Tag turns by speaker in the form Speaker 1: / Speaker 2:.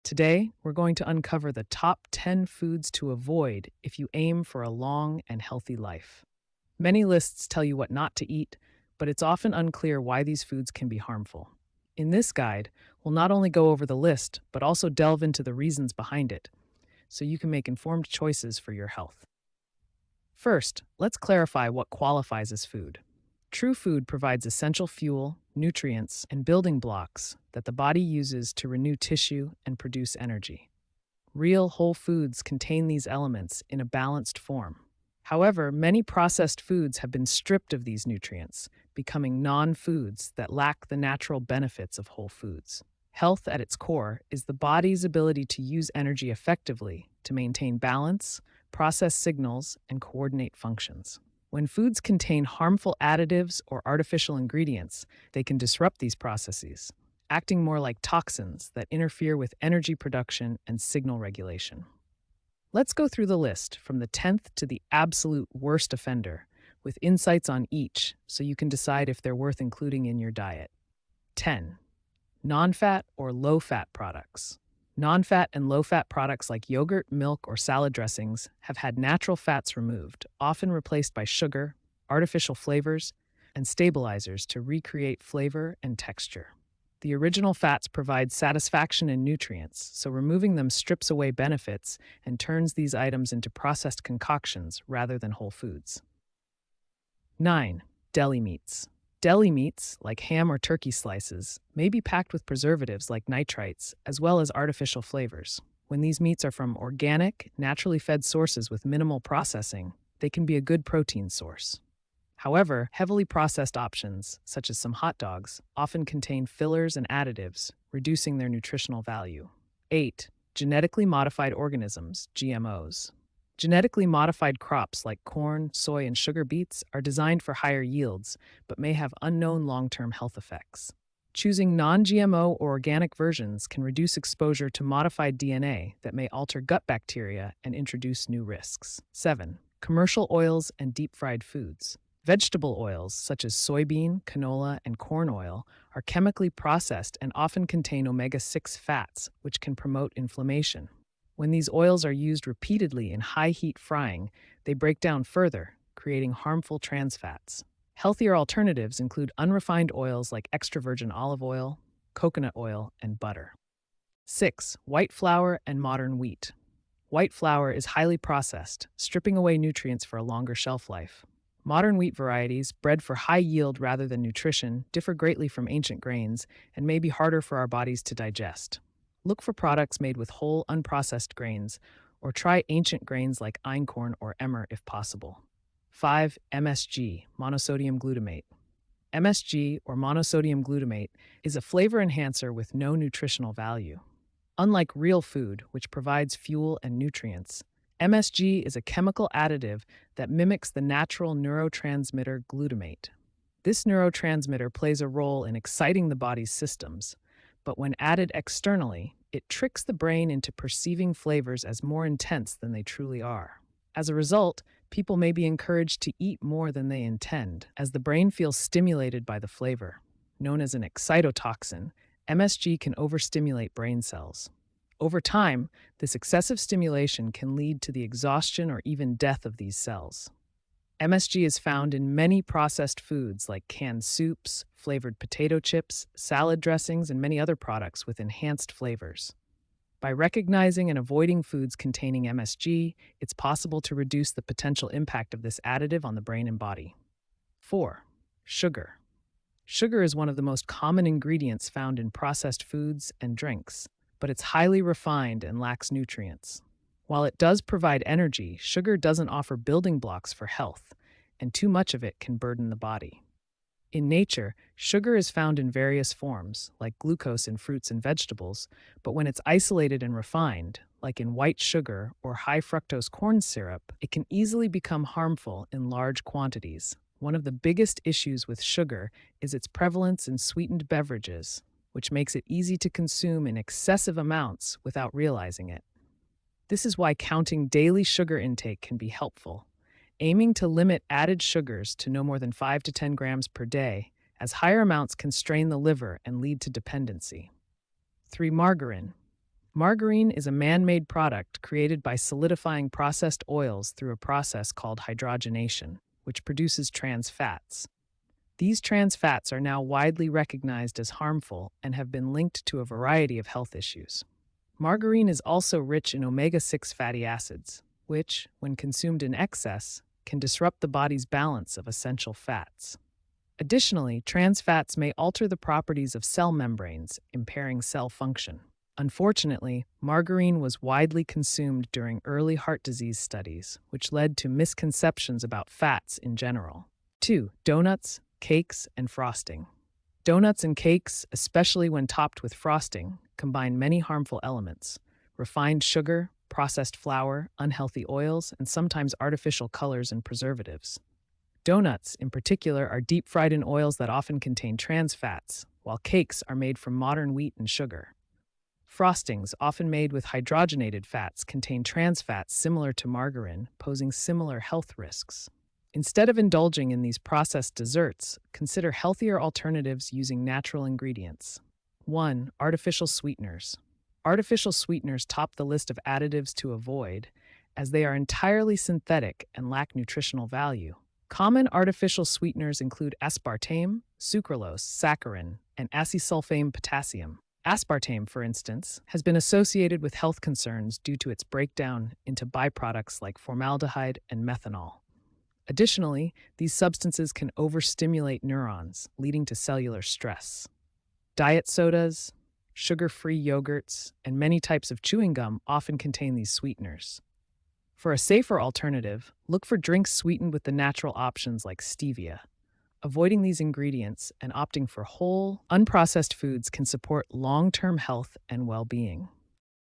Speaker 1: Today, we're going to uncover the top 10 foods to avoid if you aim for a long and healthy life. Many lists tell you what not to eat, but it's often unclear why these foods can be harmful. In this guide, we'll not only go over the list, but also delve into the reasons behind it, so you can make informed choices for your health. First, let's clarify what qualifies as food. True food provides essential fuel, nutrients, and building blocks that the body uses to renew tissue and produce energy. Real whole foods contain these elements in a balanced form. However, many processed foods have been stripped of these nutrients, becoming non-foods that lack the natural benefits of whole foods. Health at its core is the body's ability to use energy effectively to maintain balance, process signals, and coordinate functions. When foods contain harmful additives or artificial ingredients, they can disrupt these processes, acting more like toxins that interfere with energy production and signal regulation. Let's go through the list from the 10th to the absolute worst offender, with insights on each so you can decide if they're worth including in your diet. 10. Non-fat or low-fat products. Non-fat and low-fat products like yogurt, milk, or salad dressings have had natural fats removed, often replaced by sugar, artificial flavors, and stabilizers to recreate flavor and texture. The original fats provide satisfaction and nutrients, so removing them strips away benefits and turns these items into processed concoctions rather than whole foods. 9. Deli meats. Deli meats, like ham or turkey slices, may be packed with preservatives like nitrites, as well as artificial flavors. When these meats are from organic, naturally fed sources with minimal processing, they can be a good protein source. However, heavily processed options, such as some hot dogs, often contain fillers and additives, reducing their nutritional value. 8. Genetically modified organisms, GMOs. Genetically modified crops like corn, soy, and sugar beets are designed for higher yields, but may have unknown long-term health effects. Choosing non-GMO or organic versions can reduce exposure to modified DNA that may alter gut bacteria and introduce new risks. 7. Commercial oils and deep-fried foods. Vegetable oils, such as soybean, canola, and corn oil, are chemically processed and often contain omega-6 fats, which can promote inflammation. When these oils are used repeatedly in high-heat frying, they break down further, creating harmful trans fats. Healthier alternatives include unrefined oils like extra virgin olive oil, coconut oil, and butter. 6. White flour and modern wheat. White flour is highly processed, stripping away nutrients for a longer shelf life. Modern wheat varieties, bred for high yield rather than nutrition, differ greatly from ancient grains and may be harder for our bodies to digest. Look for products made with whole, unprocessed grains, or try ancient grains like einkorn or emmer if possible. 5. MSG, monosodium glutamate. MSG, or monosodium glutamate, is a flavor enhancer with no nutritional value. Unlike real food, which provides fuel and nutrients, MSG is a chemical additive that mimics the natural neurotransmitter glutamate. This neurotransmitter plays a role in exciting the body's systems, but when added externally, it tricks the brain into perceiving flavors as more intense than they truly are. As a result, people may be encouraged to eat more than they intend, as the brain feels stimulated by the flavor. Known as an excitotoxin, MSG can overstimulate brain cells. Over time, this excessive stimulation can lead to the exhaustion or even death of these cells. MSG is found in many processed foods like canned soups, flavored potato chips, salad dressings, and many other products with enhanced flavors. By recognizing and avoiding foods containing MSG, it's possible to reduce the potential impact of this additive on the brain and body. 4. Sugar. Sugar is one of the most common ingredients found in processed foods and drinks, but it's highly refined and lacks nutrients. While it does provide energy, sugar doesn't offer building blocks for health, and too much of it can burden the body. In nature, sugar is found in various forms, like glucose in fruits and vegetables, but when it's isolated and refined, like in white sugar or high fructose corn syrup, it can easily become harmful in large quantities. One of the biggest issues with sugar is its prevalence in sweetened beverages, which makes it easy to consume in excessive amounts without realizing it. This is why counting daily sugar intake can be helpful, aiming to limit added sugars to no more than 5 to 10 grams per day, as higher amounts can strain the liver and lead to dependency. 3. Margarine. Margarine is a man-made product created by solidifying processed oils through a process called hydrogenation, which produces trans fats. These trans fats are now widely recognized as harmful and have been linked to a variety of health issues. Margarine is also rich in omega-6 fatty acids, which, when consumed in excess, can disrupt the body's balance of essential fats. Additionally, trans fats may alter the properties of cell membranes, impairing cell function. Unfortunately, margarine was widely consumed during early heart disease studies, which led to misconceptions about fats in general. 2. Donuts, cakes, and frosting. Donuts and cakes, especially when topped with frosting, combine many harmful elements: refined sugar, processed flour, unhealthy oils, and sometimes artificial colors and preservatives. Donuts, in particular, are deep fried in oils that often contain trans fats, while cakes are made from modern wheat and sugar. Frostings, often made with hydrogenated fats, contain trans fats similar to margarine, posing similar health risks. Instead of indulging in these processed desserts, consider healthier alternatives using natural ingredients. 1. Artificial sweeteners. Artificial sweeteners top the list of additives to avoid, as they are entirely synthetic and lack nutritional value. Common artificial sweeteners include aspartame, sucralose, saccharin, and acesulfame potassium. Aspartame, for instance, has been associated with health concerns due to its breakdown into byproducts like formaldehyde and methanol. Additionally, these substances can overstimulate neurons, leading to cellular stress. Diet sodas, sugar-free yogurts, and many types of chewing gum often contain these sweeteners. For a safer alternative, look for drinks sweetened with the natural options like stevia. Avoiding these ingredients and opting for whole, unprocessed foods can support long-term health and well-being.